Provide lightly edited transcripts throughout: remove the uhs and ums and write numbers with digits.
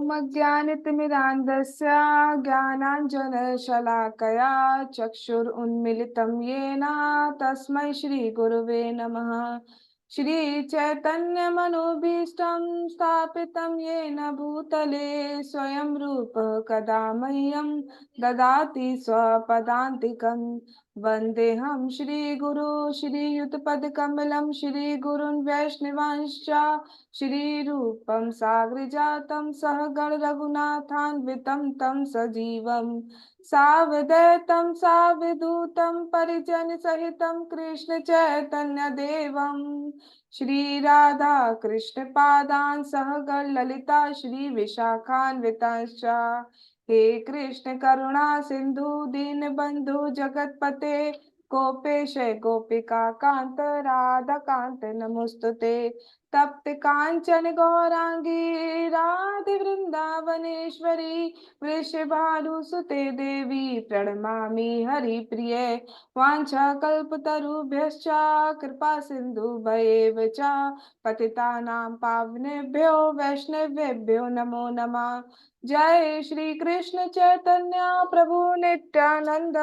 ॐ अज्ञानतिमिरान्धस्य ज्ञानाञ्जनशलाकया चक्षुरुन्मिलितं येन तस्मै श्रीगुरुवे नमः। श्रीचैतन्यमनोभीष्टं स्थापितं येन भूतले स्वयं रूपः कदा मह्यं ददाति स्वपदान्तिकम्। वन्देऽहं श्रीगुरु श्रीयुतपदकमलं श्रीगुरुन् वैष्णवांश्च श्रीरूपं साग्रजातं सहगण रघुनाथान्वितं तं सजीवं सावधैतं सावधूतं परिजनसहितं कृष्ण चैतन्यदेवं श्रीराधा कृष्णपादान् सहगण ललिता श्रीविशाखान्वितांश्च। हे कृष्ण करुणा सिंधु दीनबंधु जगतपते गोपेश गोपिका कांत राधा कांत नमोस्तुते। तप्त कांचन गौरांगी राधे वृंदावनेश्वरी वृषभानुसुते देवी प्रणमामि हरिप्रिये। वाञ्छाकल्पतरुभ्यश्च कृपा सिन्धुभ्येव च पतितानां पावनेभ्यो वैष्णवेभ्यो नमो नमः। जय श्री कृष्ण चैतन्य प्रभु नित्यानंद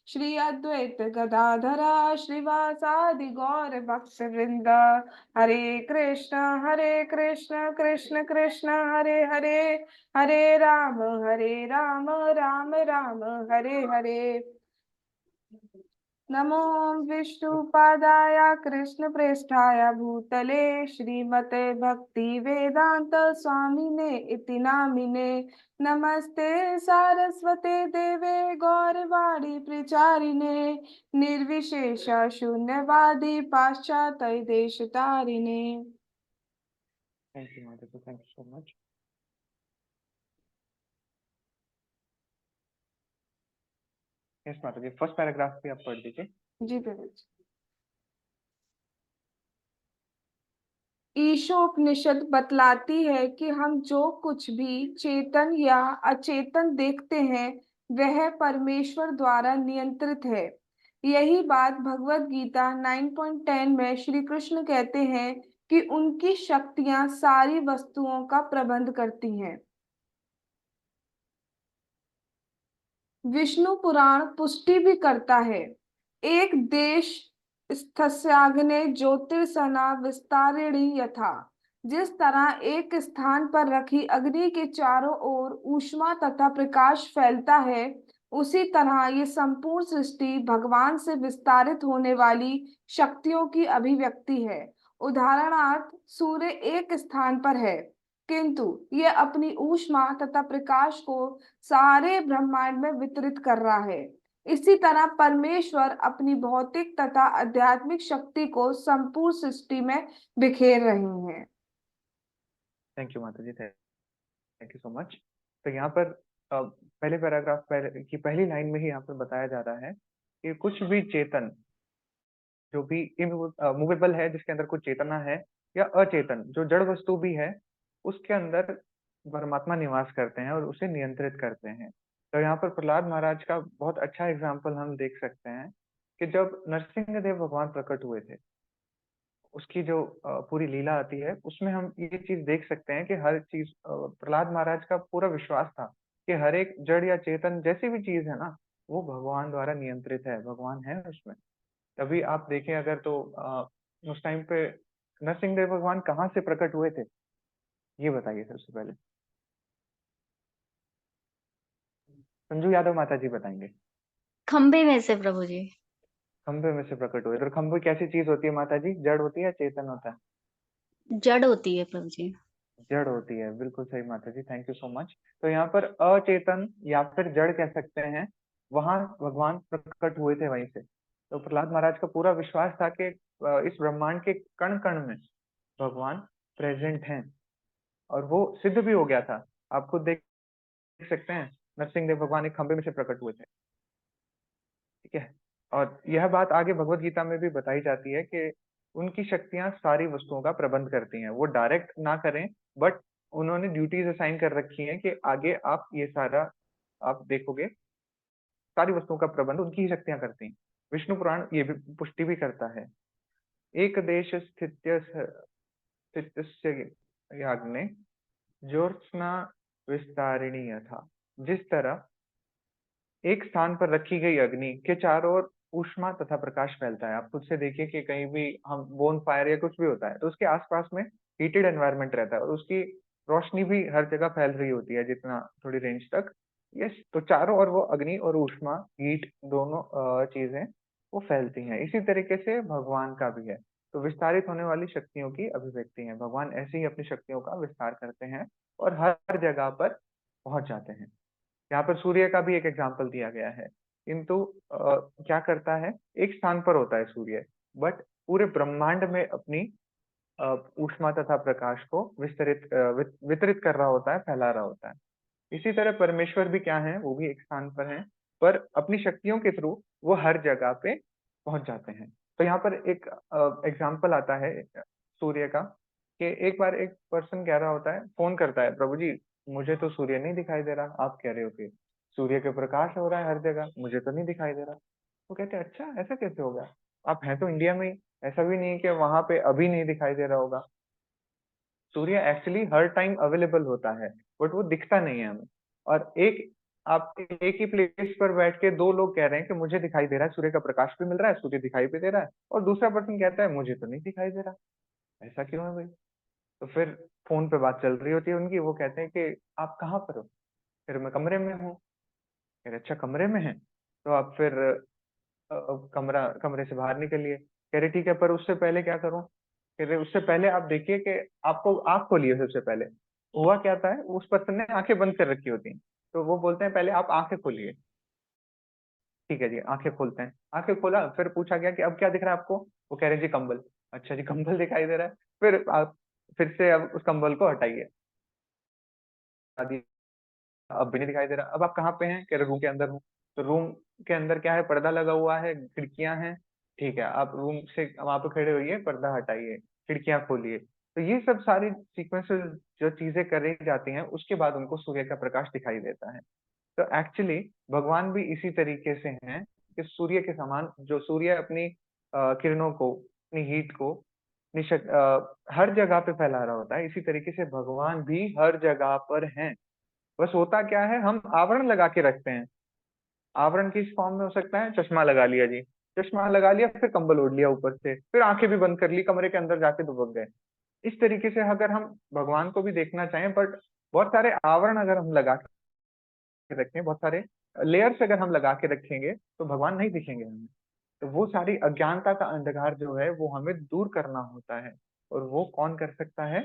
श्री अद्वैत गदाधरा श्रीवासादि गौर भक्तवृंद। हरे कृष्ण कृष्ण कृष्ण हरे हरे, हरे राम राम राम हरे हरे। नमो विष्णुपादाय कृष्णप्रेष्ठाय भूतले श्रीमते भक्ति वेदांत स्वामिने इति नामिने। नमस्ते सारस्वते देवे गौरवाणी प्रचारिणे निर्विशेष शून्यवादी पाश्चात्य देशतारिणे। थैंक यू माता, thank you so much. Yes माता जी, फर्स्ट पैराग्राफ भी आप पढ़ दीजिए। जी प्रभु। ईशोपनिषद बतलाती है कि हम जो कुछ भी चेतन या अचेतन देखते हैं वह परमेश्वर द्वारा नियंत्रित है। यही बात भगवत गीता 9.10 में श्री कृष्ण कहते हैं कि उनकी शक्तियां सारी वस्तुओं का प्रबंध करती हैं। विष्णु पुराण पुष्टि भी करता है। एक देश स्थस्याग्ने ज्योतिर्सना विस्तारिणी यथा। जिस तरह एक स्थान पर रखी अग्नि के चारों ओर ऊष्मा तथा प्रकाश फैलता है, उसी तरह ये संपूर्ण सृष्टि भगवान से विस्तारित होने वाली शक्तियों की अभिव्यक्ति है। उदाहरणार्थ सूर्य एक स्थान पर है, किंतु यह अपनी ऊष्मा तथा प्रकाश को सारे ब्रह्मांड में वितरित कर रहा है। इसी तरह परमेश्वर अपनी भौतिक तथा आध्यात्मिक शक्ति को संपूर्ण सृष्टि में बिखेर रहे हैं। थैंक यू माता जी, थैंक यू सो मच। तो यहाँ पर पहले पैराग्राफ की पहली लाइन में ही यहाँ पर बताया जा रहा है कि कुछ भी चेतन जो भी मूवेबल है, जिसके अंदर कुछ चेतना है, या अचेतन जो जड़ वस्तु भी है, उसके अंदर परमात्मा निवास करते हैं और उसे नियंत्रित करते हैं। तो यहाँ पर प्रहलाद महाराज का बहुत अच्छा एग्जाम्पल हम देख सकते हैं कि जब नरसिंह भगवान प्रकट हुए थे, उसकी जो पूरी लीला आती है उसमें हम ये चीज देख सकते हैं कि हर चीज प्रहलाद महाराज का पूरा विश्वास था कि हर एक जड़ या चेतन जैसी भी चीज है ना, वो भगवान द्वारा नियंत्रित है, भगवान है उसमें। तभी आप देखें अगर तो उस टाइम पे नरसिंह देव भगवान कहाँ से प्रकट हुए थे, ये बताइए सबसे पहले। संजू यादव माता जी बताएंगे। खंबे में से प्रभु जी। खंबे में से प्रकट हुए। तो खंबे कैसी चीज होती है माता जी, जड़ होती है या चेतन होता है? जड़ होती है प्रभु जी। जड़ होती है, बिल्कुल सही माता जी, थैंक यू सो मच। तो यहाँ पर अचेतन या फिर जड़ कह सकते हैं, वहां भगवान प्रकट हुए थे वहीं से। तो प्रहलाद महाराज का पूरा विश्वास था कि इस ब्रह्मांड के कण कण में भगवान प्रेजेंट हैं, और वो सिद्ध भी हो गया था। आप खुद देख सकते हैं, नरसिंह देव भगवान एक खंबे में से प्रकट हुए थे, ठीक है। और यह बात आगे भगवत गीता में भी बताई जाती है कि उनकी शक्तियां सारी वस्तुओं का प्रबंध करती हैं। वो डायरेक्ट ना करें, बट उन्होंने ड्यूटीज असाइन कर रखी हैं कि आगे आप ये सारा आप देखोगे, सारी वस्तुओं का प्रबंध उनकी ही शक्तियां करती हैं। विष्णु पुराण ये भी पुष्टि भी करता है। एक देश स्थित्य याग्ने ज्योत्स्ना विस्तारिणी यथा। जिस तरह एक स्थान पर रखी गई अग्नि के चारों ओर ऊष्मा तथा प्रकाश फैलता है। आप खुद से देखिए कि कहीं भी हम बोन फायर या कुछ भी होता है तो उसके आसपास में हीटेड एनवायरनमेंट रहता है और उसकी रोशनी भी हर जगह फैल रही होती है जितना थोड़ी रेंज तक। यस, तो चारों ओर वो अग्नि और ऊष्मा, हीट, दोनों चीजें वो फैलती हैं। इसी तरीके से भगवान का भी है। तो विस्तारित होने वाली शक्तियों की अभिव्यक्ति है। भगवान ऐसे ही अपनी शक्तियों का विस्तार करते हैं और हर जगह पर पहुंच जाते हैं। यहाँ पर सूर्य का भी एक एग्जाम्पल दिया गया है, किंतु क्या करता है, एक स्थान पर होता है सूर्य, बट पूरे ब्रह्मांड में अपनी ऊष्मा तथा प्रकाश को वितरित कर रहा होता है, फैला रहा होता है। इसी तरह परमेश्वर भी क्या है, वो भी एक स्थान पर है, पर अपनी शक्तियों के थ्रू वो हर जगह पे पहुंच जाते हैं। तो यहाँ पर एक एग्जाम्पल आता है सूर्य का, कि एक बार एक पर्सन कह रहा होता है, फोन करता है, प्रभु जी मुझे तो सूर्य नहीं दिखाई दे रहा, आप कह रहे हो कि सूर्य के प्रकाश हो रहा है हर जगह, मुझे तो नहीं दिखाई दे रहा। वो कहते हैं अच्छा ऐसा कैसे होगा, आप हैं तो इंडिया में ही, ऐसा भी नहीं है कि वहां पे अभी नहीं दिखाई दे रहा होगा। सूर्य एक्चुअली हर टाइम अवेलेबल होता है, बट वो दिखता नहीं है हमें। और आप एक ही प्लेस पर बैठ के दो लोग कह रहे हैं कि मुझे दिखाई दे रहा है, सूर्य का प्रकाश भी मिल रहा है, सूर्य दिखाई भी दे रहा है, और दूसरा पर्सन कहता है मुझे तो नहीं दिखाई दे रहा। ऐसा क्यों है भाई? तो फिर फोन पे बात चल रही होती है उनकी, वो कहते हैं कि आप कहाँ पर हो? फिर मैं कमरे में हूँ। कह रहे अच्छा कमरे में है, तो आप फिर कमरे से बाहर निकलिए। कह रहे ठीक है, पर उससे पहले क्या करूं? कह रहे उससे पहले आप देखिए कि आपको आंख खोली है सबसे पहले। हुआ क्या था है, उस पर्सन ने आंखें बंद कर रखी होती हैं, तो वो बोलते हैं पहले आप आंखें खोलिए। ठीक है जी, आंखें खोलते हैं, आंखें खोला, फिर पूछा गया कि अब क्या दिख रहा है आपको? वो कह रहे हैं जी कंबल। अच्छा जी, कंबल दिखाई दे रहा है, फिर आप फिर से अब उस कंबल को हटाइए। अब भी नहीं दिखाई दे रहा, अब आप कहाँ पे हैं? कह रहे रूम के अंदर हूँ। तो रूम के अंदर क्या है, पर्दा लगा हुआ है, खिड़कियां हैं। ठीक है, आप रूम से वहां पे खड़े होइए, पर्दा हटाइए, खिड़कियां खोलिए। तो ये सब सारी सीक्वेंसेस जो चीजें करी जाती हैं, उसके बाद उनको सूर्य का प्रकाश दिखाई देता है। तो एक्चुअली भगवान भी इसी तरीके से हैं कि सूर्य के समान, जो सूर्य अपनी किरणों को, अपनी हीट को हर जगह पे फैला रहा होता है, इसी तरीके से भगवान भी हर जगह पर हैं। बस होता क्या है, हम आवरण लगा के रखते हैं। आवरण किस फॉर्म में हो सकता है? चश्मा लगा लिया जी, चश्मा लगा लिया, फिर कंबल ओढ़ लिया ऊपर से, फिर आंखें भी बंद कर ली, कमरे के अंदर जाके दुबक गए। इस तरीके से अगर हम भगवान को भी देखना चाहें, बट बहुत सारे आवरण अगर हम लगा के रखें, बहुत सारे लेयर्स अगर हम लगा के रखेंगे, तो भगवान नहीं दिखेंगे हमें। तो वो सारी अज्ञानता का अंधकार जो है वो हमें दूर करना होता है, और वो कौन कर सकता है?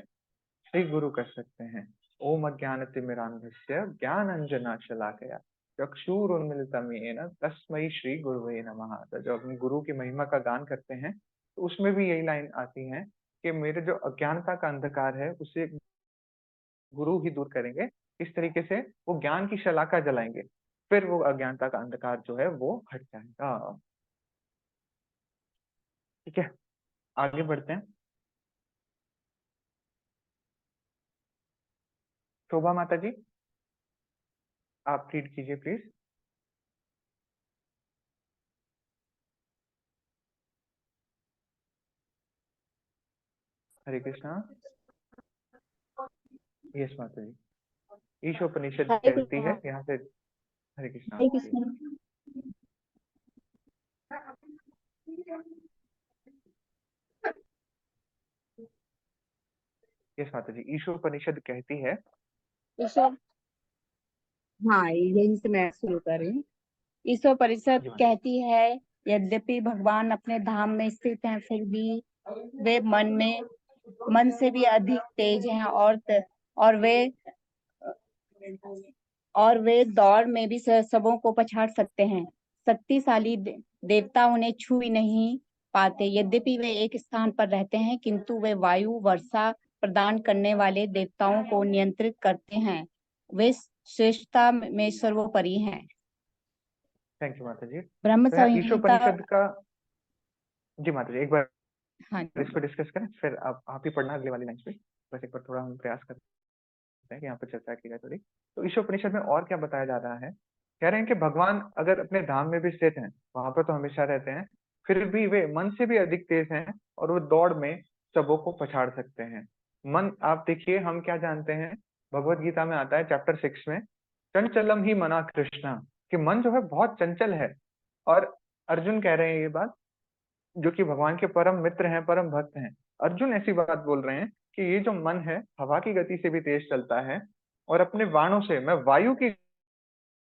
श्री गुरु कर सकते हैं। ओम अज्ञानतिमिरान्धस्य ज्ञानांजनाशलाकया चक्षुरुन्मीलितम् येन तस्मै श्री गुरुवे नमः। तो जो अपने गुरु की महिमा का गान करते हैं, तो उसमें भी यही लाइन आती है कि मेरे जो अज्ञानता का अंधकार है उसे गुरु ही दूर करेंगे। इस तरीके से वो ज्ञान की शलाका जलाएंगे, फिर वो अज्ञानता का अंधकार जो है वो हट जाएगा। ठीक है, आगे बढ़ते हैं। शोभा माता जी, आप रीड कीजिए प्लीज। हरे कृष्णा। यस माता जी, ईशोपनिषद हरे कहती कृष्णा। है यहाँ से। हरे कृष्णा हरे जी। कृष्णा। यस माता जी, ईशोपनिषद कहती है। ईश्वर, हाँ यही से मैं शुरू कर रही हूँ। ईश्वर परिषद जी माता कहती है, यद्यपि भगवान अपने धाम में स्थित हैं, फिर भी वे मन से भी अधिक तेज हैं, और वे दौड़ में भी सबों को पछाड़ सकते हैं। शक्तिशाली देवता उन्हें छू ही नहीं पाते। यद्यपि वे एक स्थान पर रहते हैं, किंतु वे वायु वर्षा प्रदान करने वाले देवताओं को नियंत्रित करते हैं। वे श्रेष्ठता में सर्वोपरि हैं। थैंक यू माता जी। ब्रह्म तो यहाँ संहिता। ईशोपनिषद का, जी माता जी एक बार हाँ जी। इसको डिस्कस करें, फिर आप ही पढ़ना अगले वाली लाइन पे। बस एक बार थोड़ा हम प्रयास करते हैं कि यहाँ पर चर्चा की जाए थोड़ी। तो ईशोपनिषद में और क्या बताया जा रहा है? कह रहे हैं कि भगवान अगर अपने धाम में भी स्थित हैं, वहां पर तो हमेशा रहते हैं, फिर भी वे मन से भी अधिक तेज हैं, और वो दौड़ में सबों को पछाड़ सकते हैं। मन, आप देखिए हम क्या जानते हैं भगवत गीता में आता है चैप्टर 6 में, चंचलम ही मना कृष्णा, कि मन जो है बहुत चंचल है। और अर्जुन कह रहे हैं ये बात, जो कि भगवान के परम मित्र हैं, परम भक्त हैं। अर्जुन ऐसी बात बोल रहे हैं कि ये जो मन है हवा की गति से भी तेज चलता है, और अपने बाणों से मैं वायु की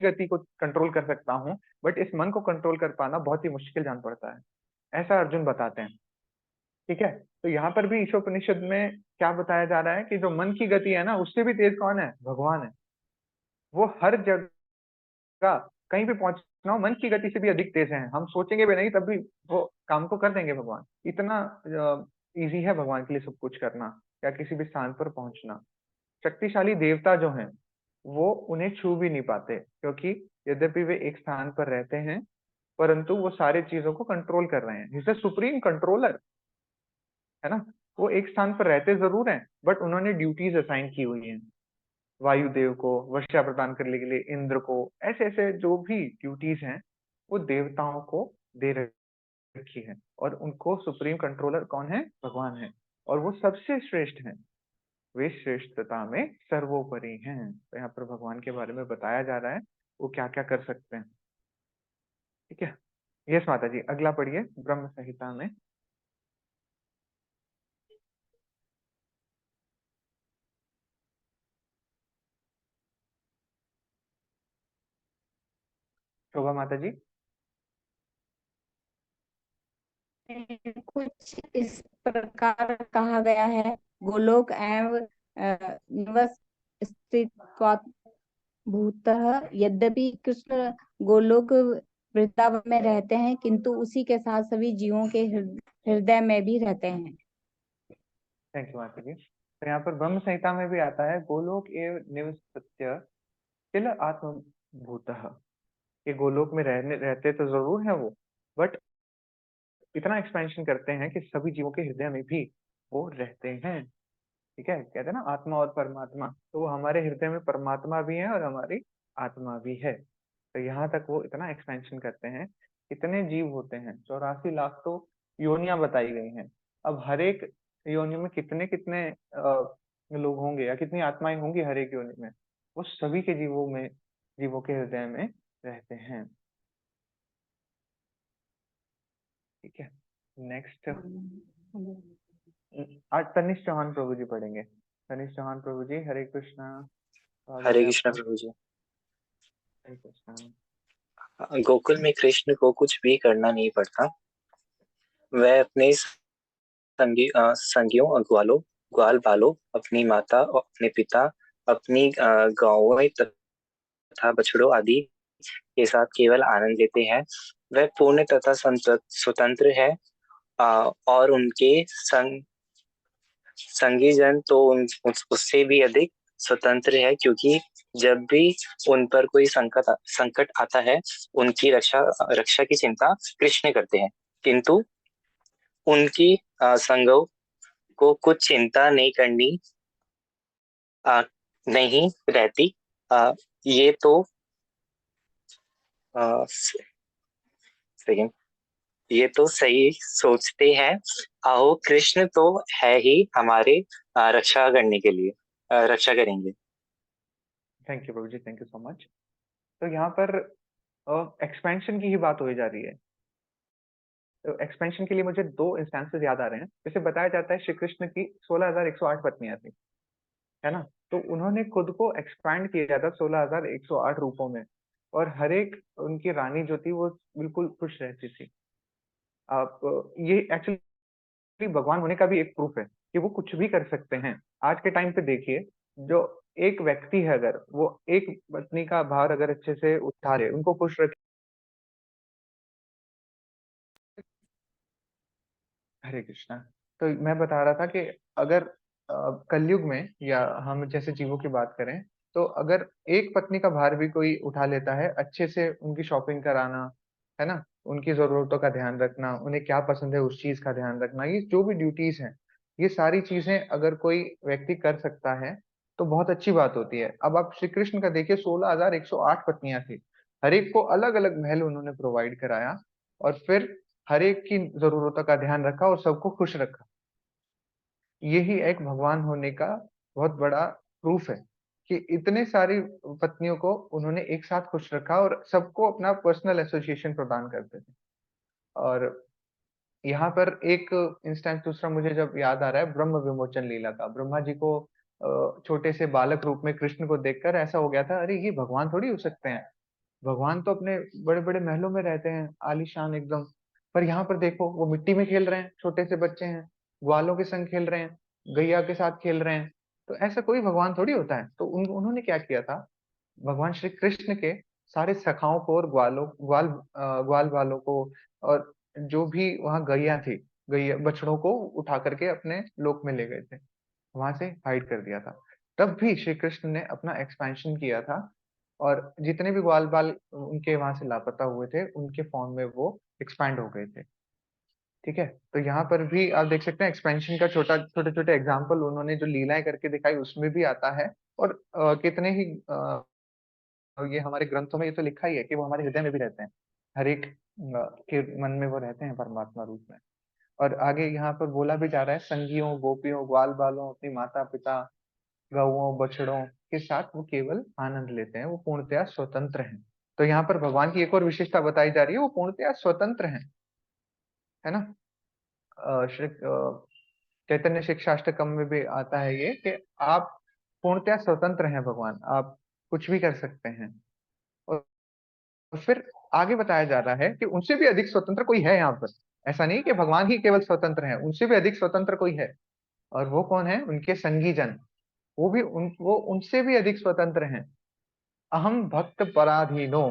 गति को कंट्रोल कर सकता हूँ, बट इस मन को कंट्रोल कर पाना बहुत ही मुश्किल जान पड़ता है। ऐसा अर्जुन बताते हैं। ठीक है, तो यहाँ पर भी ईशोपनिषद में क्या बताया जा रहा है कि जो मन की गति है ना, उससे भी तेज कौन है? भगवान है। वो हर जगह कहीं भी पहुंचना हो, मन की गति से भी अधिक तेज है। हम सोचेंगे भी नहीं तब भी वो काम को कर देंगे भगवान। इतना इजी है भगवान के लिए सब कुछ करना या किसी भी स्थान पर पहुंचना। शक्तिशाली देवता जो हैं वो उन्हें छू भी नहीं पाते, क्योंकि यद्यपि वे एक स्थान पर रहते हैं, परंतु वो सारी चीजों को कंट्रोल कर रहे हैं। इज सुप्रीम कंट्रोलर, है ना। वो एक स्थान पर रहते जरूर हैं, बट उन्होंने ड्यूटीज असाइन की हुई हैं। वायुदेव को वर्षा प्रदान करने के लिए इंद्र को, ऐसे ऐसे जो भी ड्यूटीज हैं वो देवताओं को दे रखी है। और उनको सुप्रीम कंट्रोलर कौन है? भगवान है। और वो सबसे श्रेष्ठ हैं, वे श्रेष्ठता में सर्वोपरि हैं। तो यहाँ पर भगवान के बारे में बताया जा रहा है वो क्या क्या कर सकते हैं। ठीक है, यस माता जी, अगला पढ़िए ब्रह्म संहिता में। शोभा माता जी। कुछ इस प्रकार कहा गया है, गोलोक एवं निवस स्थित्वात् भूतः। यद्यपि कृष्ण गोलोक वृंदावन में रहते हैं, किंतु उसी के साथ सभी जीवों के हृदय में भी रहते हैं। थैंक यू माता जी। तो यहाँ पर ब्रह्म संहिता में भी आता है, गोलोक एव निवसत्य किल आत्मभूतः। ये गोलोक में रहते तो जरूर है वो, बट इतना एक्सपेंशन करते हैं कि सभी जीवों के हृदय में भी वो रहते हैं। ठीक है, कहते हैं ना आत्मा और परमात्मा, तो वो हमारे हृदय में परमात्मा भी है और हमारी आत्मा भी है। तो यहाँ तक वो इतना एक्सपेंशन करते हैं। कितने जीव होते हैं? 84 लाख तो योनियां बताई गई हैं। अब हर एक योनि में कितने कितने लोग होंगे या कितनी आत्माएं होंगी हर एक योनि में, वो सभी के जीवों के हृदय में रहते हैं। ठीक है, नेक्स्ट आज तनिष चौहान प्रभु जी पढ़ेंगे। तनिष चौहान प्रभु जी, हरे कृष्णा। स्वागत हरे है कृष्ण आपका। प्रभु जी। हरे कृष्णा। गोकुल में कृष्ण को कुछ भी करना नहीं पड़ता। वह अपने संगियों ग्वालों, ग्वाल बालों, अपनी माता और अपने पिता, अपनी गायों तथा बछड़ों आदि के साथ केवल आनंद लेते हैं। वह पूर्ण तथा स्वतंत्र है, और उनके संगी जन तो उससे भी अधिक स्वतंत्र है, क्योंकि जब भी उन पर कोई संकट आता है, उनकी रक्षा की चिंता कृष्ण करते हैं। किंतु उनकी संगों को कुछ चिंता नहीं करनी नहीं रहती। ये तो सेकंड ये तो सही सोचते हैं। आओ, कृष्ण तो है ही हमारे रक्षा करने के लिए, रक्षा करेंगे। थैंक यू प्रभु जी, थैंक यू सो मच। तो यहाँ पर एक्सपेंशन की ही बात हो जा रही है। तो एक्सपेंशन के लिए मुझे दो इंस्टेंसेस याद आ रहे हैं। जैसे बताया जाता है श्री कृष्ण की 16,108 पत्नियां थी, है ना। तो उन्होंने खुद को एक्सपैंड किया था 16,108 रूपों में, और हर एक उनकी रानी जो थी वो बिल्कुल खुश रहती थी। आप ये एक्चुअली भगवान होने का भी एक प्रूफ है कि वो कुछ भी कर सकते हैं। आज के टाइम पे देखिए, जो एक व्यक्ति है अगर वो एक पत्नी का भार अगर अच्छे से उठा ले, उनको खुश रखे। हरे कृष्णा। तो मैं बता रहा था कि अगर कलयुग में या हम जैसे जीवों की बात करें, तो अगर एक पत्नी का भार भी कोई उठा लेता है, अच्छे से उनकी शॉपिंग कराना, है ना, उनकी जरूरतों का ध्यान रखना, उन्हें क्या पसंद है उस चीज का ध्यान रखना, ये जो भी ड्यूटीज हैं, ये सारी चीजें अगर कोई व्यक्ति कर सकता है तो बहुत अच्छी बात होती है। अब आप श्री कृष्ण का देखिए, 16,108 पत्नियां थी, हर एक को अलग अलग महल उन्होंने प्रोवाइड कराया, और फिर हर एक की जरूरतों का ध्यान रखा और सबको खुश रखा। यही एक भगवान होने का बहुत बड़ा प्रूफ है। कि इतने सारी पत्नियों को उन्होंने एक साथ खुश रखा और सबको अपना पर्सनल एसोसिएशन प्रदान करते थे। और यहाँ पर एक इंस्टेंस दूसरा मुझे जब याद आ रहा है ब्रह्म विमोचन लीला का। ब्रह्मा जी को छोटे से बालक रूप में कृष्ण को देखकर ऐसा हो गया था, अरे ये भगवान थोड़ी हो सकते हैं। भगवान तो अपने बड़े-बड़े महलों में रहते हैं, आलीशान एकदम। पर यहाँ पर देखो वो मिट्टी में खेल रहे हैं, छोटे से बच्चे हैं, ग्वालों के संग खेल रहे हैं, गैया के साथ खेल रहे हैं। तो ऐसा कोई भगवान थोड़ी होता है। तो उन्होंने क्या किया था, भगवान श्री कृष्ण के सारे सखाओं को और ग्वाल वालों को और जो भी वहाँ गैया थी, गैया बछड़ों को उठा करके अपने लोक में ले गए थे। वहां से हाइड कर दिया था। तब भी श्री कृष्ण ने अपना एक्सपेंशन किया था और जितने भी ग्वाल बाल उनके वहां से लापता हुए थे, उनके फॉर्म में वो एक्सपैंड हो गए थे। ठीक है? तो यहाँ पर भी आप देख सकते हैं एक्सपेंशन का छोटे-छोटे एग्जाम्पल उन्होंने जो लीलाएँ करके दिखाई उसमें भी आता है। और कितने ही ये हमारे ग्रंथों में ये तो लिखा ही है कि वो हमारे हृदय में भी रहते हैं। हर एक के मन में वो रहते हैं परमात्मा रूप में। और आगे यहाँ पर बोला भी जा रहा है, संगियों, गोपियों, ग्वाल-बालों, अपनी माता-पिता, गौओं, बछड़ों के साथ वो केवल आनंद लेते हैं, वो पूर्णतया स्वतंत्र हैं। तो यहाँ पर भगवान की एक और विशेषता बताई जा रही है, वो पूर्णतया स्वतंत्र हैं, है ना? चैतन्य शिक्षाष्टकम में भी आता है ये कि आप पूर्णतया स्वतंत्र हैं भगवान, आप कुछ भी कर सकते हैं। और फिर आगे बताया जा रहा है कि उनसे भी अधिक स्वतंत्र कोई है यहाँ पर। ऐसा नहीं कि भगवान ही केवल स्वतंत्र हैं, उनसे भी अधिक स्वतंत्र कोई है। और वो कौन है? उनके संगी जन। वो उनसे भी अधिक स्वतंत्र हैं। अहम भक्त पराधीनो।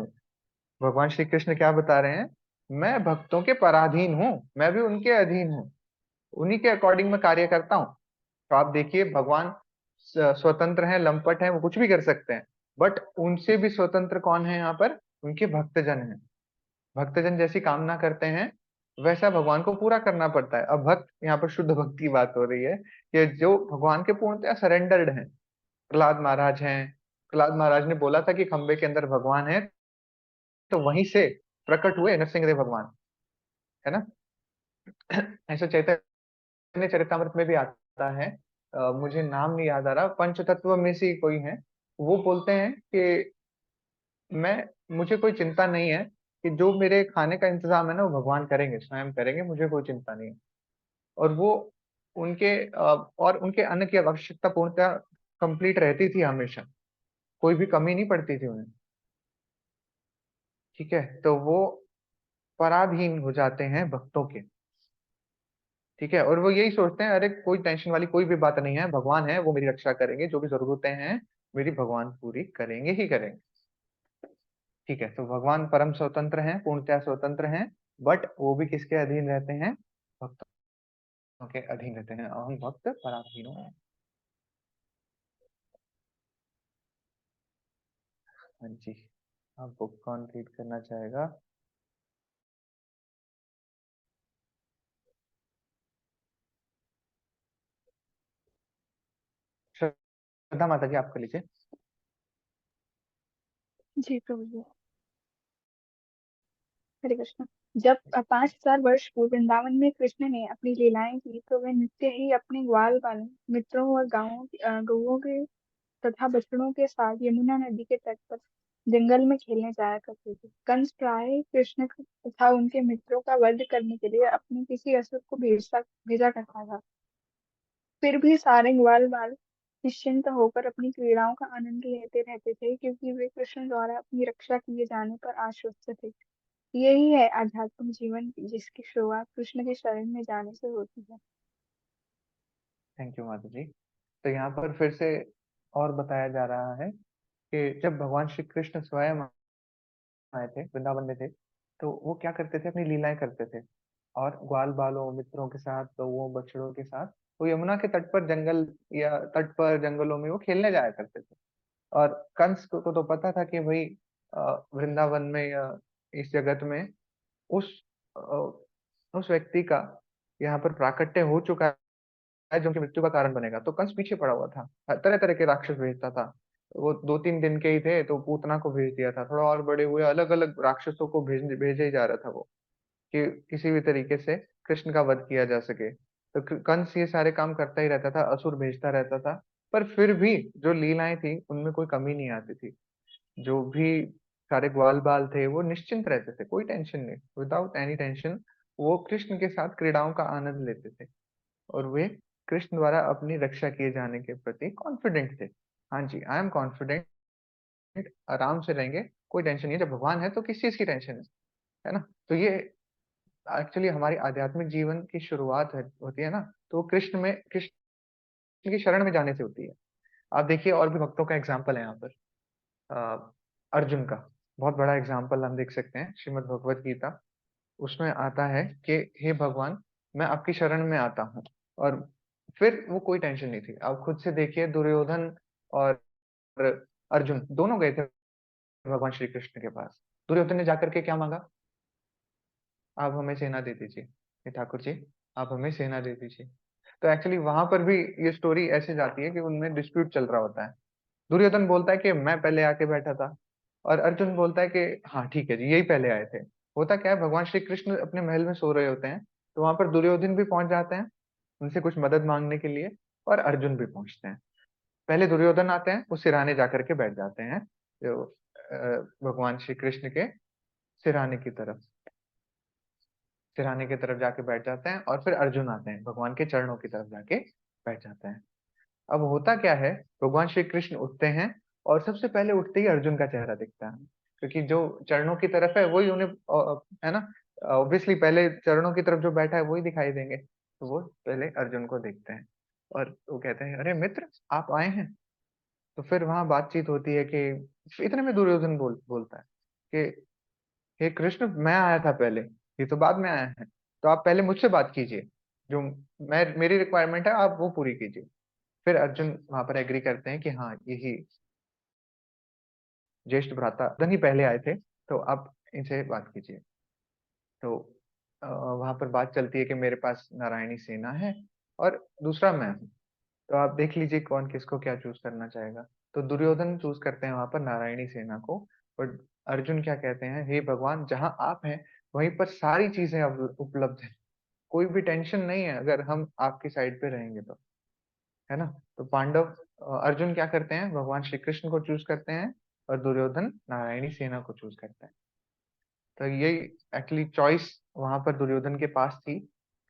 भगवान श्री कृष्ण क्या बता रहे हैं? मैं भक्तों के पराधीन हूँ, मैं भी उनके अधीन हूँ, उन्हीं के अकॉर्डिंग मैं कार्य करता हूँ। तो आप देखिए भगवान स्वतंत्र हैं, लंपट हैं, वो कुछ भी कर सकते हैं। बट उनसे भी स्वतंत्र कौन है यहाँ पर? उनके भक्तजन हैं। भक्तजन जैसी कामना करते हैं, वैसा भगवान को पूरा करना पड़ता है। अब भक्त, यहाँ पर शुद्ध भक्त की बात हो रही है कि जो भगवान के पूर्णतः सरेंडर्ड हैं। प्रहलाद महाराज हैं। प्रहलाद महाराज ने बोला था कि खंबे के अंदर भगवान है, तो वहीं से प्रकट हुए नरसिंहदेव भगवान, है ना? ऐसा चैतन्य चरितमृत में भी आता है। मुझे नाम नहीं याद आ रहा, पंच तत्व में से कोई है। वो बोलते हैं कि मुझे कोई चिंता नहीं है कि जो मेरे खाने का इंतजाम है ना, वो भगवान करेंगे, स्वयं करेंगे, मुझे कोई चिंता नहीं है। और वो और उनके अन्न की आवश्यकता पूर्णतः कंप्लीट रहती थी हमेशा, कोई भी कमी नहीं पड़ती थी उन्हें। ठीक है? तो वो पराधीन हो जाते हैं भक्तों के। ठीक है? और वो यही सोचते हैं, अरे कोई टेंशन वाली कोई भी बात नहीं है, भगवान है, वो मेरी रक्षा करेंगे, जो भी जरूरतें हैं मेरी भगवान पूरी करेंगे ही करेंगे। ठीक है? तो भगवान परम स्वतंत्र हैं, पूर्णतया स्वतंत्र हैं। बट वो भी किसके अधीन रहते हैं? भक्तों के अधीन रहते हैं। अहम भक्त पराधीनो। हाँ जी। अब बुक कौन रीड करना चाहेगा? श्रद्धा माता जी, आप कर लीजिए। जी प्रभु जी। हरे कृष्ण। जब 5,000 वर्ष पूर्व वृंदावन में कृष्ण ने अपनी लीलाएं की तो वे नित्य ही अपने ग्वाल वालों मित्रों और गौओं के तथा बछड़ों के साथ यमुना नदी के तट पर जंगल में खेलने जाया करते थे। कंस प्राय कृष्ण तथा उनके मित्रों का वध करने के लिए अपने किसी असुर को भेजा करता था। फिर भी सारे ग्वाल बाल निश्चिंत होकर अपनी क्रीड़ाओं का आनंद लेते रहते थे क्योंकि वे कृष्ण द्वारा अपनी रक्षा किए जाने पर आश्वस्त थे। यही है आध्यात्मिक जीवन की, जिसकी शुरुआत कृष्ण के शरण में जाने से होती है। थैंक यू माता जी। तो यहाँ पर फिर से और बताया जा रहा है कि जब भगवान श्री कृष्ण स्वयं आए थे, वृंदावन में थे, तो वो क्या करते थे? अपनी लीलाएं करते थे। और ग्वाल बालों मित्रों के साथ, गौओं बछड़ों के साथ वो यमुना के तट पर जंगल या तट पर जंगलों में वो खेलने जाया करते थे। और कंस को तो पता था कि भाई वृंदावन में या इस जगत में उस उस व्यक्ति का यहाँ पर प्राकट्य हो चुका है जो उनकी मृत्यु का कारण बनेगा। तो कंस पीछे पड़ा हुआ था, तरह तरह के राक्षस भेजता था। वो 2-3 दिन के ही थे तो पूतना को भेज दिया था, थोड़ा और बड़े हुए अलग अलग राक्षसों को भेजे ही जा रहा था वो, कि किसी भी तरीके से कृष्ण का वध किया जा सके। तो कंस ये सारे काम करता ही रहता था, असुर भेजता रहता था। पर फिर भी जो लीलाएं थी उनमें कोई कमी नहीं आती थी। जो भी सारे ग्वाल बाल थे वो निश्चिंत रहते थे, कोई टेंशन नहीं, विदाउट एनी टेंशन वो कृष्ण के साथ क्रीड़ाओं का आनंद लेते थे। और वे कृष्ण द्वारा अपनी रक्षा किए जाने के प्रति कॉन्फिडेंट थे। हाँ जी, आई एम कॉन्फिडेंट, आराम से रहेंगे, कोई टेंशन नहीं है, जब भगवान है तो किस चीज की टेंशन है ना। तो ये एक्चुअली हमारी आध्यात्मिक जीवन की शुरुआत होती है ना, तो वो कृष्ण की शरण में जाने से होती है। आप देखिए और भी भक्तों का एग्जाम्पल है यहाँ पर। अर्जुन का बहुत बड़ा एग्जाम्पल हम देख सकते हैं श्रीमद् भगवत गीता। उसमें आता है कि हे भगवान, मैं आपकी शरण में आता हूँ। और फिर वो कोई टेंशन नहीं थी। आप खुद से देखिए, दुर्योधन और अर्जुन दोनों गए थे भगवान श्री कृष्ण के पास। दुर्योधन ने जाकर के क्या मांगा? आप हमें सेना दे दीजिए, हे ठाकुर जी आप हमें सेना दे दीजिए। तो एक्चुअली वहां पर भी ये स्टोरी ऐसे जाती है कि उनमें डिस्प्यूट चल रहा होता है। दुर्योधन बोलता है कि मैं पहले आके बैठा था, और अर्जुन बोलता है कि हाँ ठीक है जी, यही पहले आए थे। होता क्या है, भगवान श्री कृष्ण अपने महल में सो रहे होते हैं, तो वहां पर दुर्योधन भी पहुंच जाते हैं उनसे कुछ मदद मांगने के लिए, और अर्जुन भी पहुंचते हैं। पहले दुर्योधन आते हैं, वो सिरहाने जाकर के बैठ जाते हैं जो भगवान श्री कृष्ण के सिरहाने की तरफ, सिरहाने की तरफ जाके बैठ जाते हैं। और फिर अर्जुन आते हैं, भगवान के चरणों की तरफ जाके बैठ जाते हैं। अब होता क्या है, भगवान श्री कृष्ण उठते हैं, और सबसे पहले उठते ही अर्जुन का चेहरा दिखता है, क्योंकि जो चरणों की तरफ है वही उन्हें है ना, ऑब्वियसली पहले चरणों की तरफ जो बैठा है वही दिखाई देंगे, तो वो पहले अर्जुन को देखते हैं। और वो कहते हैं, अरे मित्र आप आए हैं। तो फिर वहां बातचीत होती है कि इतने में दुर्योधन बोलता है कि हे कृष्ण, मैं आया था पहले, ये तो बाद में आया है, तो आप पहले मुझसे बात कीजिए, जो मेरी रिक्वायरमेंट है आप वो पूरी कीजिए। फिर अर्जुन वहां पर एग्री करते हैं कि हाँ यही ज्येष्ठ भ्राता धनी पहले आए थे, तो आप इनसे बात कीजिए। तो वहां पर बात चलती है कि मेरे पास नारायणी सेना है और दूसरा मैं हूँ, तो आप देख लीजिए कौन किसको क्या चूज करना चाहेगा। तो दुर्योधन चूज करते हैं वहां पर नारायणी सेना को, और अर्जुन क्या कहते हैं, हे भगवान जहां आप हैं वहीं पर सारी चीजें उपलब्ध है, कोई भी टेंशन नहीं है अगर हम आपकी साइड पे रहेंगे तो, है ना। तो अर्जुन क्या करते हैं, भगवान श्री कृष्ण को चूज करते हैं, और दुर्योधन नारायणी सेना को चूज करते हैं। तो यही एक्चुअली चॉइस वहां पर दुर्योधन के पास थी,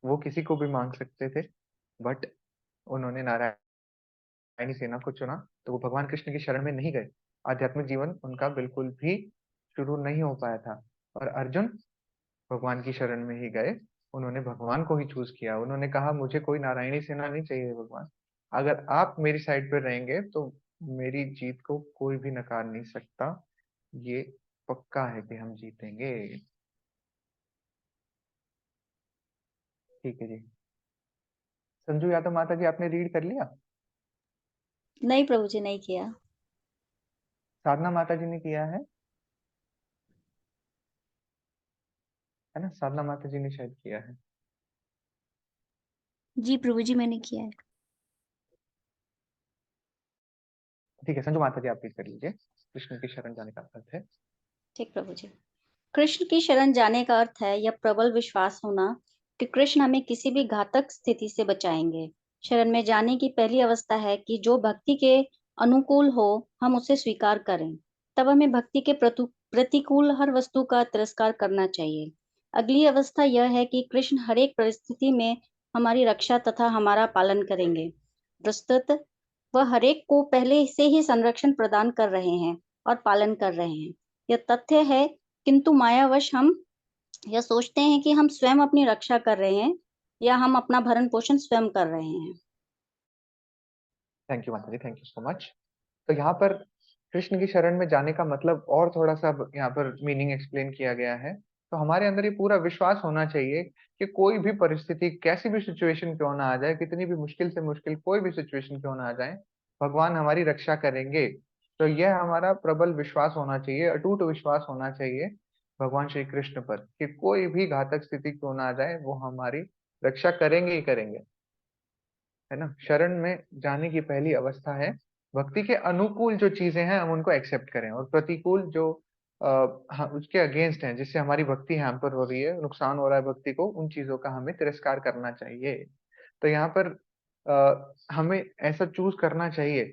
वो किसी को भी मांग सकते थे, बट उन्होंने नारायणी सेना को चुना। तो वो भगवान कृष्ण की शरण में नहीं गए, आध्यात्मिक जीवन उनका बिल्कुल भी शुरू नहीं हो पाया था। और अर्जुन भगवान की शरण में ही गए, उन्होंने भगवान को ही चूज किया। उन्होंने कहा मुझे कोई नारायणी सेना नहीं चाहिए भगवान, अगर आप मेरी साइड पे रहेंगे तो मेरी जीत को कोई भी नकार नहीं सकता, ये पक्का है कि हम जीतेंगे। ठीक है जी। संजू यादव माता जी, आपने रीड कर लिया? नहीं प्रभु जी, नहीं किया। साधना माता जी ने किया है ना, साधना माता जी ने शायद किया है। जी प्रभु जी, मैंने किया है। ठीक है संजू माता जी, आप रीड कर लीजिए, कृष्ण की शरण जाने का अर्थ है। ठीक प्रभु जी। कृष्ण की शरण जाने का अर्थ है यह प्रबल विश्वास होना कि कृष्ण हमें किसी भी घातक स्थिति से बचाएंगे। शरण में जाने की पहली अवस्था है कि जो भक्ति के अनुकूल हो हम उसे स्वीकार करें। तब हमें भक्ति के प्रतिकूल हर वस्तु का तिरस्कार करना चाहिए। अगली अवस्था यह है कि कृष्ण हर एक परिस्थिति में हमारी रक्षा तथा हमारा पालन करेंगे। प्रस्तुत वह हर एक को पहले से ही संरक्षण प्रदान कर रहे हैं और पालन कर रहे हैं। यह तथ्य है, किंतु मायावश हम यह सोचते हैं कि हम स्वयं अपनी रक्षा कर रहे हैं या हम अपना भरण पोषण स्वयं कर रहे हैं। थैंक यू माता जी, थैंक यू सो मच। तो यहाँ पर कृष्ण की शरण में जाने का मतलब और थोड़ा सा यहाँ पर मीनिंग एक्सप्लेन किया गया है। तो हमारे अंदर ये पूरा विश्वास होना चाहिए कि कोई भी परिस्थिति, कैसी भी सिचुएशन क्यों ना आ जाए, कितनी भी मुश्किल से मुश्किल कोई भी सिचुएशन क्यों ना आ जाए, भगवान हमारी रक्षा करेंगे। तो यह हमारा प्रबल विश्वास होना चाहिए, अटूट विश्वास होना चाहिए भगवान श्री कृष्ण पर, कि कोई भी घातक स्थिति क्यों ना आ जाए वो हमारी रक्षा करेंगे ही करेंगे, है ना। शरण में जाने की पहली अवस्था है भक्ति के अनुकूल जो चीजें हैं हम उनको एक्सेप्ट करें, और प्रतिकूल जो हाँ, उसके अगेंस्ट हैं, जिससे हमारी भक्ति हैम्पर हो रही है, नुकसान हो रहा है भक्ति को, उन चीजों का हमें तिरस्कार करना चाहिए। तो यहाँ पर हमें ऐसा चूज करना चाहिए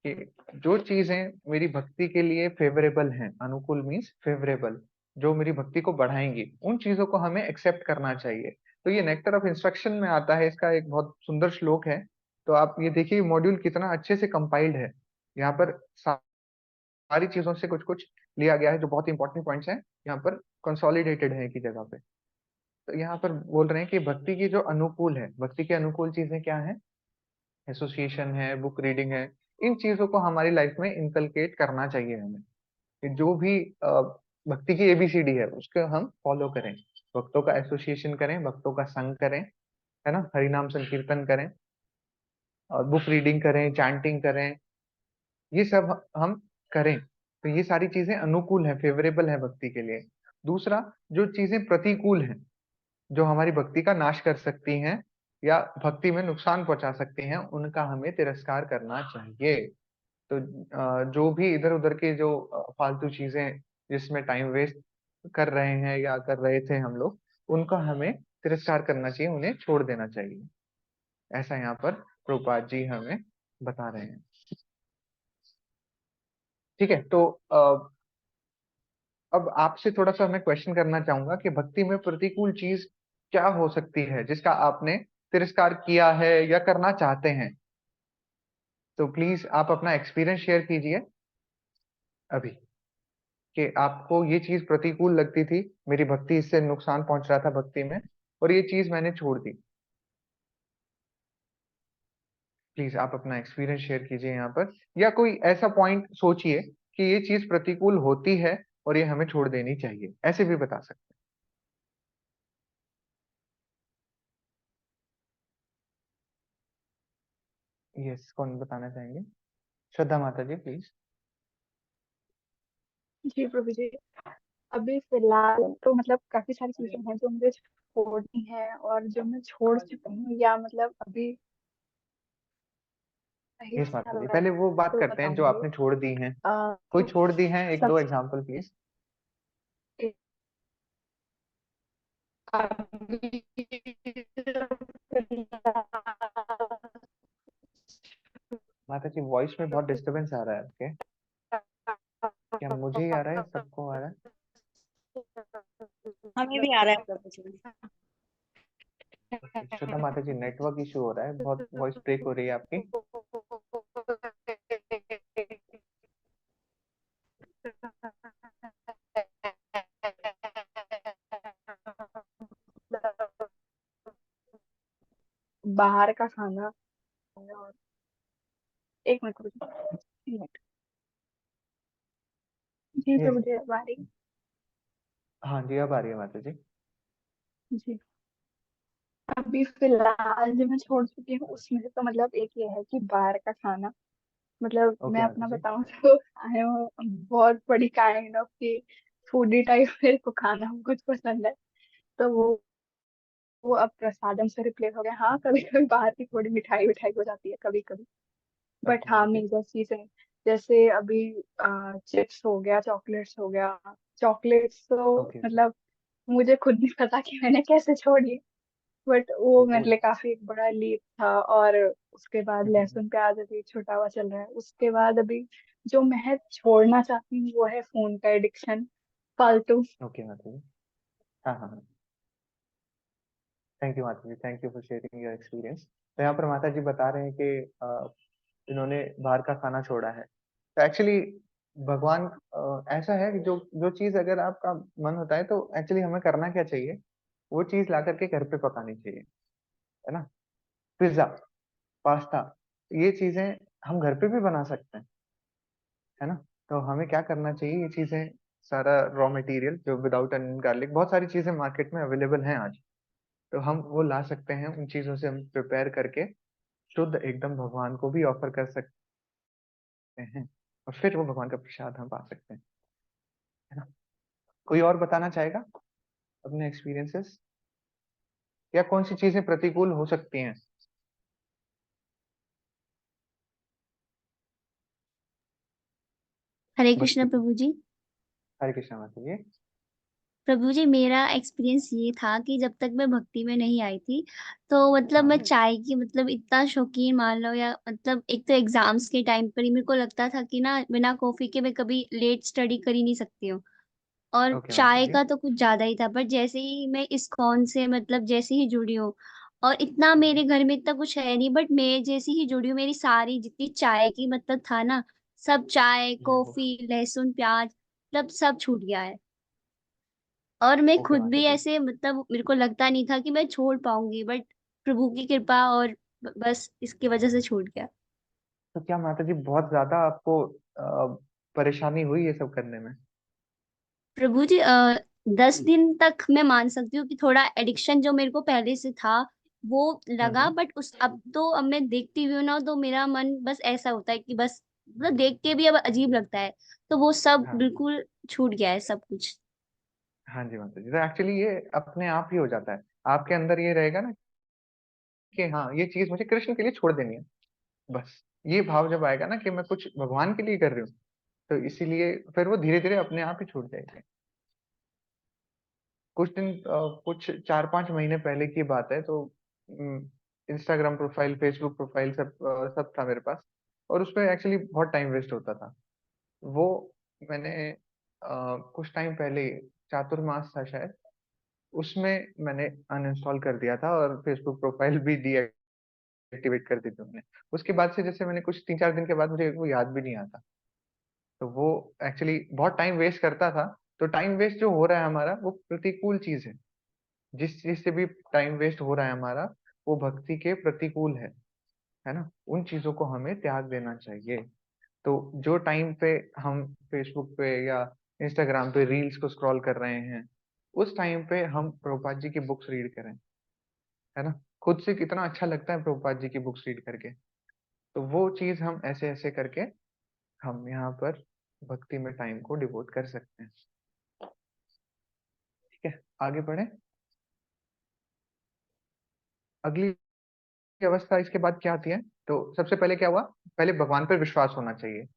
कि जो चीजें मेरी भक्ति के लिए फेवरेबल हैं, अनुकूल मीन्स फेवरेबल, जो मेरी भक्ति को बढ़ाएंगी, उन चीजों को हमें एक्सेप्ट करना चाहिए। तो ये नेक्टर ऑफ इंस्ट्रक्शन में आता है, इसका एक बहुत सुंदर श्लोक है। तो आप ये देखिए मॉड्यूल कितना अच्छे से कंपाइल्ड है। यहाँ पर सारी चीजों से कुछ कुछ लिया गया है, जो बहुत इंपॉर्टेंट पॉइंट्स हैं यहाँ पर कंसोलिडेटेड है एक ही जगह पे। तो यहाँ पर बोल रहे हैं कि भक्ति की जो अनुकूल है, भक्ति की अनुकूल चीजें क्या है? एसोसिएशन है, बुक रीडिंग है, इन चीजों को हमारी लाइफ में इनकलकेट करना चाहिए हमें। कि जो भी भक्ति की एबीसीडी है उसको हम फॉलो करें, भक्तों का एसोसिएशन करें, भक्तों का संग करें, है ना, हरिनाम संकीर्तन करें, और बुक रीडिंग करें, चैंटिंग करें, ये सब हम करें। तो ये सारी चीजें अनुकूल है, फेवरेबल है भक्ति के लिए। दूसरा, जो चीजें प्रतिकूल हैं, जो हमारी भक्ति का नाश कर सकती हैं या भक्ति में नुकसान पहुंचा सकती हैं, उनका हमें तिरस्कार करना चाहिए। तो जो भी इधर उधर के जो फालतू चीजें जिसमें टाइम वेस्ट कर रहे हैं या कर रहे थे हम लोग, उनका हमें तिरस्कार करना चाहिए, उन्हें छोड़ देना चाहिए। ऐसा यहाँ पर प्रभुपाद जी हमें बता रहे हैं। ठीक है, तो अब आपसे थोड़ा सा मैं क्वेश्चन करना चाहूंगा कि भक्ति में प्रतिकूल चीज क्या हो सकती है जिसका आपने तिरस्कार किया है या करना चाहते हैं। तो प्लीज आप अपना एक्सपीरियंस शेयर कीजिए अभी, कि आपको ये चीज प्रतिकूल लगती थी, मेरी भक्ति इससे नुकसान पहुंच रहा था भक्ति में, और ये चीज मैंने छोड़ दी। प्लीज आप अपना एक्सपीरियंस शेयर कीजिए यहाँ पर, या कोई ऐसा पॉइंट सोचिए कि ये चीज प्रतिकूल होती है और ये हमें छोड़ देनी चाहिए, ऐसे भी बता सकते हैं। यस, कौन बताना चाहेंगे? श्रद्धा माता जी प्लीज। जी प्रभु जी। अभी फिलहाल तो मतलब काफी सारी चीजें हैं जो मुझे छोड़नी है और जो मैं छोड़ चुकी हूँ, या मतलब अभी सही यस चल माता जी, रहा है पहले वो बात तो करते हैं जो बताऊंगी। आपने छोड़ दी हैं। कोई तो छोड़ दी हैं, एक दो सबसे एग्जांपल प्लीज। अभी माता जी वॉइस में बहुत डिस्टरबेंस आ रहा है आपके। क्या मुझे ही आ रहा है, सबको आ रहा है? हमें भी आ रहा है प्रभु जी। Okay, श्रद्धा माता जी नेटवर्क इशू हो रहा है, बहुत वॉइस ब्रेक हो रही है आपकी। बाहर का खाना। और एक मिनट रुकिए, एक मिनट। जी यस, प्रभु जी अब आ रही। हाँ जी अब आ रही है माता जी। जी अभी फिलहाल जो मैं छोड़ चुकी हूँ उसमें से तो मतलब एक ये है कि बाहर का खाना। मतलब मैं ओके माता अपना जी। बताऊं तो आई एम बहुत बड़ी काइंड ऑफ की फूडी टाइप, मेरे को खाना कुछ पसंद है। तो वो अब प्रसादम से रिप्लेस हो गया। हाँ कभी कभी बाहर की थोड़ी मिठाई विठाई हो जाती है कभी कभी, बट ओके हाँ माता जी। मेजर चीजें जैसे अभी चिप्स हो गया, चॉकलेट्स हो गया। चॉकलेट्स तो ओके ओके। मतलब मुझे खुद नहीं पता कि मैंने कैसे छोड़ी, बट वो मेरे ओह। लिए काफी एक बड़ा लीप था। और उसके बाद हम्म। लहसुन प्याज अभी छुटा हुआ चल रहा है। उसके बाद अभी जो मैं छोड़ना चाहती हूँ वो है फोन का एडिक्शन, फालतू। ओके माता जी। हाँ हाँ हाँ। थैंक यू माता जी, thank you for sharing your experience. तो यहाँ पर माता जी बता रहे हैं कि इन्होंने बाहर का खाना छोड़ा है। तो एक्चुअली भगवान ऐसा है कि जो जो चीज अगर आपका मन होता है तो एक्चुअली हमें करना क्या चाहिए, वो चीज ला करके घर पे पकानी चाहिए, है ना। पिज्जा, पास्ता, ये चीजें हम घर पे भी बना सकते हैं, है ना। तो हमें क्या करना चाहिए, ये चीजें सारा रॉ मटेरियल जो विदाउट अनियन गार्लिक, बहुत सारी चीजें मार्केट में अवेलेबल हैं आज, तो हम वो ला सकते हैं। उन चीजों से हम प्रिपेयर करके शुद्ध एकदम भगवान को भी ऑफर कर सकते हैं, और फिर वो भगवान का प्रसाद हम पा सकते हैं, है ना। कोई और बताना चाहेगा अपने एक्सपीरियंसेस, या कौन सी चीजें प्रतिकूल हो सकती हैं? हरे कृष्ण भक्ति। प्रभु जी। हरे कृष्णा माता जी। प्रभु जी, मेरा एक्सपीरियंस ये था कि जब तक मैं भक्ति में नहीं आई थी, तो मतलब मैं हाँ चाय की मतलब इतना शौकीन मान लो, या मतलब एक तो एग्जाम्स के टाइम पर ही मेरे को लगता था कि ना बिना कॉफी के मैं कभी लेट स्टडी कर ही नहीं सकती हूँ। और ओके माता चाय जी। का तो कुछ ज्यादा ही था, पर जैसे ही मैं इस्कॉन से मतलब जैसे ही जुड़ी हूँ, और इतना मेरे घर में इतना कुछ है नहीं, बट मैं जैसे ही जुड़ी हूँ, मेरी सारी जितनी चाय की मतलब था ना, सब चाय कॉफी लहसुन प्याज मतलब सब छूट गया है। और मैं ओके खुद माता भी जी। ऐसे मतलब मेरे को लगता नहीं था कि मैं छोड़ पाऊंगी, बट प्रभु की कृपा और बस इसकी वजह से छूट गया। तो क्या माता जी बहुत ज्यादा आपको परेशानी हुई ये सब करने में? प्रभु जी, 10 दिन तक मैं मान सकती हूँ कि थोड़ा एडिक्शन जो मेरे को पहले से था वो लगा, हम्म। बट उस अब मैं देखती हुई हूँ ना, तो मेरा मन बस ऐसा होता है कि बस मतलब देख के भी अब अजीब लगता है, तो वो सब हाँ बिल्कुल छूट गया है सब कुछ। हाँ जी माता जी, तो एक्चुअली ये अपने आप ही हो जाता है। आपके अंदर ये रहेगा ना कि हाँ ये चीज मुझे कृष्ण के लिए छोड़ देनी है, बस ये भाव जब आएगा ना कि मैं कुछ भगवान के लिए कर रही हूँ, तो इसीलिए फिर वो धीरे धीरे अपने आप ही छूट जाएगी। कुछ 4-5 महीने पहले की बात है, तो इंस्टाग्राम प्रोफाइल फेसबुक प्रोफाइल सब था मेरे पास, और उसपे एक्चुअली बहुत टाइम वेस्ट होता था। वो मैंने कुछ टाइम पहले, चातुर्मास था शायद, उसमें मैंने अनइंस्टॉल कर दिया था और फेसबुक प्रोफाइल भी डीएक्टिवेट कर दी थी मैंने। उसके बाद से जैसे मैंने कुछ 3-4 दिन के बाद मुझे वो याद भी नहीं आता, तो वो एक्चुअली बहुत टाइम वेस्ट करता था। तो टाइम वेस्ट जो हो रहा है हमारा वो प्रतिकूल चीज है। जिस चीज से भी टाइम वेस्ट हो रहा है हमारा, वो भक्ति के प्रतिकूल है ना। उन चीजों को हमें त्याग देना चाहिए। तो जो टाइम पे हम फेसबुक पे या इंस्टाग्राम पे रील्स को स्क्रॉल कर रहे हैं, उस टाइम पे हम प्रभुपाद जी की बुक्स रीड करें, है ना। खुद से कितना अच्छा लगता है प्रभुपाद जी की बुक्स रीड करके। तो वो चीज हम ऐसे ऐसे करके हम यहाँ पर भक्ति में टाइम को डिवोट कर सकते हैं। ठीक है, आगे बढ़े। अगली अवस्था इसके बाद क्या आती है? तो सबसे पहले क्या हुआ, पहले भगवान पर विश्वास होना चाहिए।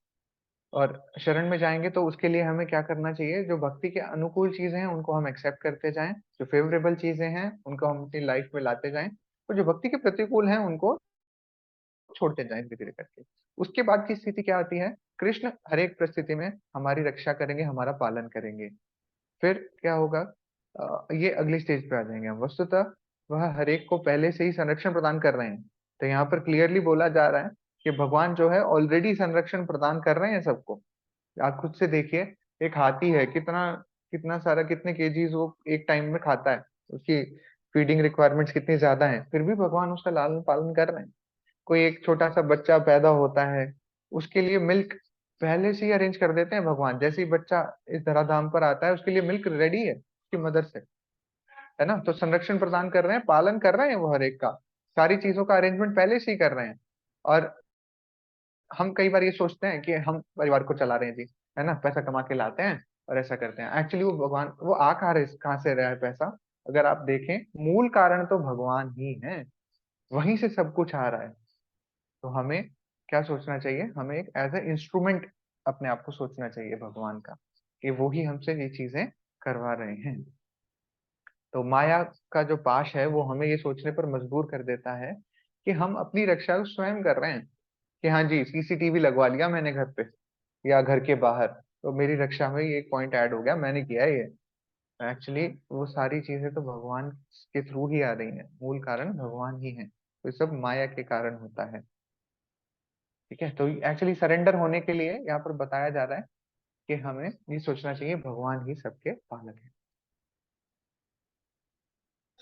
और शरण में जाएंगे तो उसके लिए हमें क्या करना चाहिए, जो भक्ति के अनुकूल चीजें हैं उनको हम एक्सेप्ट करते जाएं, जो फेवरेबल चीजें हैं उनको हम अपनी लाइफ में लाते जाएं, और जो भक्ति के प्रतिकूल हैं उनको छोड़ते जाएं धीरे धीरे करके। उसके बाद की स्थिति क्या आती है, कृष्ण हर एक परिस्थिति में हमारी रक्षा करेंगे, हमारा पालन करेंगे। फिर क्या होगा, ये अगली स्टेज पे आ जाएंगे हम। वस्तुतः वह हर एक को पहले से ही संरक्षण प्रदान कर रहे हैं। तो यहाँ पर क्लियरली बोला जा रहा है कि भगवान जो है ऑलरेडी संरक्षण प्रदान कर रहे हैं सबको। आप खुद से देखिए, एक हाथी है, कितना कितना सारा कितने केजीज वो एक टाइम में खाता है, उसकी फीडिंग रिक्वायरमेंट्स कितनी ज्यादा है, फिर भी भगवान उसका लालन पालन कर रहे हैं। कोई एक छोटा सा बच्चा पैदा होता है, उसके लिए मिल्क पहले से ही अरेंज कर देते हैं भगवान। जैसे ही बच्चा इस धराधाम पर आता है उसके लिए मिल्क रेडी है उसकी मदर से, है ना। तो संरक्षण प्रदान कर रहे हैं, पालन कर रहे हैं वो हर एक का, सारी चीजों का अरेंजमेंट पहले से ही कर रहे हैं। और हम कई बार ये सोचते हैं कि हम परिवार को चला रहे हैं जी, है ना, पैसा कमा के लाते हैं और ऐसा करते हैं। एक्चुअली वो भगवान, वो आ कहाँ से रहा है पैसा, अगर आप देखें मूल कारण तो भगवान ही है, वहीं से सब कुछ आ रहा है। तो हमें क्या सोचना चाहिए, हमें एक एज ए इंस्ट्रूमेंट अपने आप को सोचना चाहिए भगवान का, कि वो ही हमसे ये चीजें करवा रहे हैं। तो माया का जो पाश है वो हमें ये सोचने पर मजबूर कर देता है कि हम अपनी रक्षा स्वयं कर रहे हैं, कि हाँ जी सीसीटीवी लगवा लिया मैंने घर पे या घर के बाहर, तो मेरी रक्षा में ये एक पॉइंट ऐड हो गया, मैंने किया है ये। एक्चुअली वो सारी चीजें तो भगवान के थ्रू ही आ रही हैं, मूल कारण भगवान ही है, तो ये सब माया के कारण होता है। ठीक है, तो एक्चुअली सरेंडर होने के लिए यहाँ पर बताया जा रहा है कि हमें ये सोचना चाहिए भगवान ही सबके पालक है।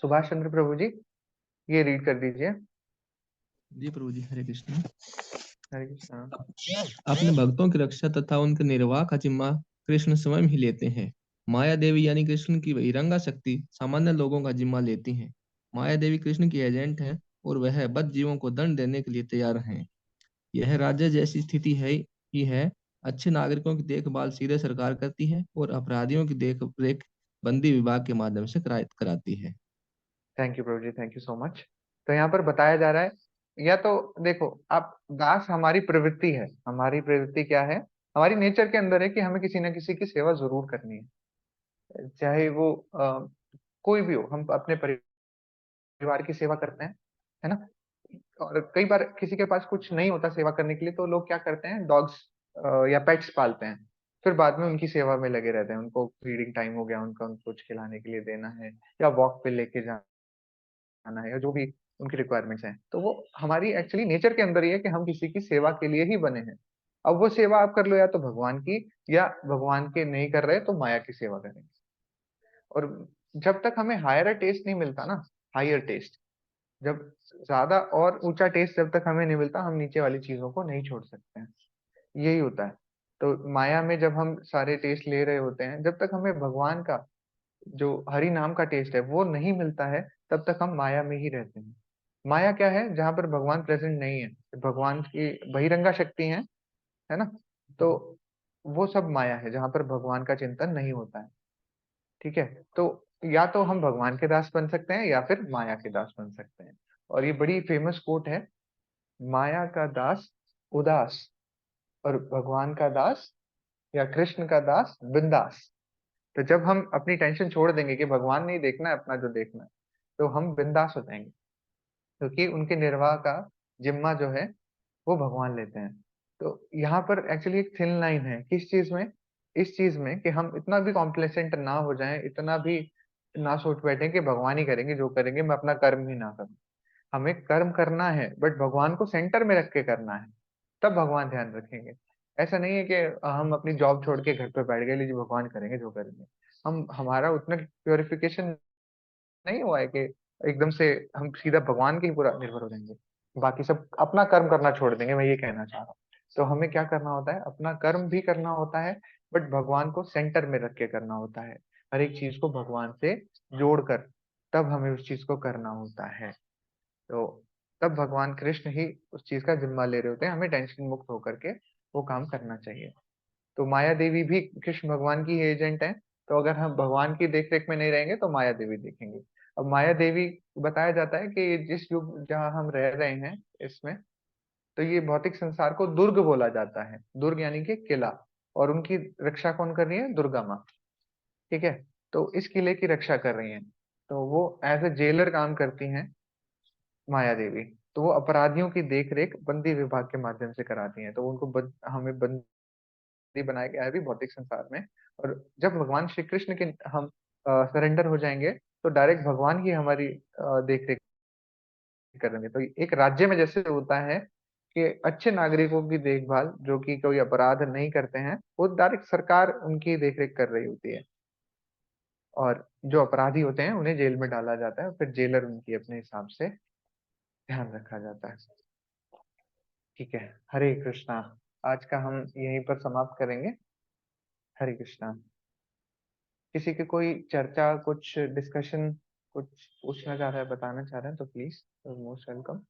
सुभाष चंद्र प्रभु जी, ये रीड कर दीजिए। जी प्रभु जी, हरे कृष्ण। हरे कृष्णा। अपने भक्तों की रक्षा तथा उनके निर्वाह का जिम्मा कृष्ण स्वयं ही लेते हैं। माया देवी यानी कृष्ण की बहिरंगा शक्ति सामान्य लोगों का जिम्मा लेती हैं। माया देवी कृष्ण की एजेंट है और वह बद्ध जीवों को दंड देने के लिए तैयार हैं। यह राज्य जैसी स्थिति है ही है। अच्छे नागरिकों की देखभाल सीधे सरकार करती है और अपराधियों की देख रेख बंदी विभाग के माध्यम से कराती है। थैंक यू प्रभु जी, थैंक यू सो मच। तो यहाँ पर बताया जा रहा है, या तो देखो आप, दास हमारी प्रवृत्ति है। हमारी प्रवृत्ति क्या है, हमारी नेचर के अंदर है कि हमें किसी ना किसी की सेवा जरूर करनी है। चाहे वो कोई भी हो, हम अपने परिवार की सेवा करते हैं, है ना? और कई बार किसी के पास कुछ नहीं होता सेवा करने के लिए, तो लोग क्या करते हैं, डॉग्स या पेट्स पालते हैं। फिर बाद में उनकी सेवा में लगे रहते हैं, उनको फीडिंग टाइम हो गया उनका, उनको कुछ खिलाने के लिए देना है या वॉक पे लेके जाना है, या जो भी उनकी रिक्वायरमेंट्स हैं। तो वो हमारी एक्चुअली नेचर के अंदर ही है कि हम किसी की सेवा के लिए ही बने हैं। अब वो सेवा आप कर लो या तो भगवान की, या भगवान के नहीं कर रहे तो माया की सेवा करेंगे। और जब तक हमें हायर टेस्ट नहीं मिलता ना, हायर टेस्ट, जब ज्यादा और ऊंचा टेस्ट जब तक हमें नहीं मिलता, हम नीचे वाली चीजों को नहीं छोड़ सकते हैं। यही होता है। तो माया में जब हम सारे टेस्ट ले रहे होते हैं, जब तक हमें भगवान का जो हरि नाम का टेस्ट है वो नहीं मिलता है, तब तक हम माया में ही रहते हैं। माया क्या है? जहां पर भगवान प्रेजेंट नहीं है, भगवान की बहिरंगा शक्ति है ना? तो वो सब माया है, जहां पर भगवान का चिंतन नहीं होता है। ठीक है? तो या तो हम भगवान के दास बन सकते हैं या फिर माया के दास बन सकते हैं। और ये बड़ी फेमस कोट है, माया का दास उदास और भगवान का दास या कृष्ण का दास बिंदास। तो जब हम अपनी टेंशन छोड़ देंगे कि भगवान नहीं देखना है अपना जो देखना है, तो हम बिंदास हो जाएंगे, क्योंकि उनके निर्वाह का जिम्मा जो है वो भगवान लेते हैं। तो यहाँ पर एक्चुअली एक थिन लाइन है, किस चीज में? इस चीज में कि हम इतना भी कॉम्प्लेसेंट ना हो जाएं, इतना भी ना सोच बैठे कि भगवान ही करेंगे जो करेंगे, मैं अपना कर्म ही ना करूं। हमें कर्म करना है, बट भगवान को सेंटर में रख के करना है, तब भगवान ध्यान रखेंगे। ऐसा नहीं है कि हम अपनी जॉब छोड़ के घर पे बैठ गए, लीजिए भगवान करेंगे जो करेंगे। हम हमारा उतना प्योरिफिकेशन नहीं हुआ है कि एकदम से हम सीधा भगवान के ही पूरा निर्भर हो जाएंगे, बाकी सब अपना कर्म करना छोड़ देंगे, मैं ये कहना चाह रहा हूँ। तो हमें क्या करना होता है? अपना कर्म भी करना होता है, बट भगवान को सेंटर में रख के करना होता है। हर एक चीज को भगवान से जोड़कर तब हमें उस चीज को करना होता है। तो तब भगवान कृष्ण ही उस चीज का जिम्मा ले रहे होते हैं, हमें टेंशन मुक्त होकर के वो काम करना चाहिए। तो माया देवी भी कृष्ण भगवान की एजेंट है। तो अगर हम भगवान की देख रेख में नहीं रहेंगे तो माया देवी देखेंगे। अब माया देवी बताया जाता है कि ये जिस युग जहाँ हम रह रहे हैं इसमें, तो ये भौतिक संसार को दुर्ग बोला जाता है। दुर्ग यानी कि किला, और उनकी रक्षा कौन कर रही है? दुर्गा माँ। ठीक है? तो इस किले की रक्षा कर रही हैं, तो वो एज ए जेलर काम करती हैं माया देवी। तो वो अपराधियों की देख रेख बंदी विभाग के माध्यम से कराती हैं। तो उनको हमें बंदी बनाया गया है अभी भौतिक संसार में। और जब भगवान श्री कृष्ण के हम सरेंडर हो जाएंगे, तो डायरेक्ट भगवान ही हमारी देख रेख करेंगे। तो एक राज्य में जैसे होता है कि अच्छे नागरिकों की देखभाल, जो कि कोई अपराध नहीं करते हैं, वो डायरेक्ट सरकार उनकी देख रेख कर रही होती है। और जो अपराधी होते हैं उन्हें जेल में डाला जाता है, फिर जेलर उनकी अपने हिसाब से ध्यान रखा जाता है। ठीक है, हरे कृष्णा। आज का हम यहीं पर समाप्त करेंगे। हरे कृष्णा। किसी की कोई चर्चा, कुछ डिस्कशन, कुछ पूछना चाह रहा है, बताना चाह रहे हैं, तो प्लीज मोस्ट वेलकम।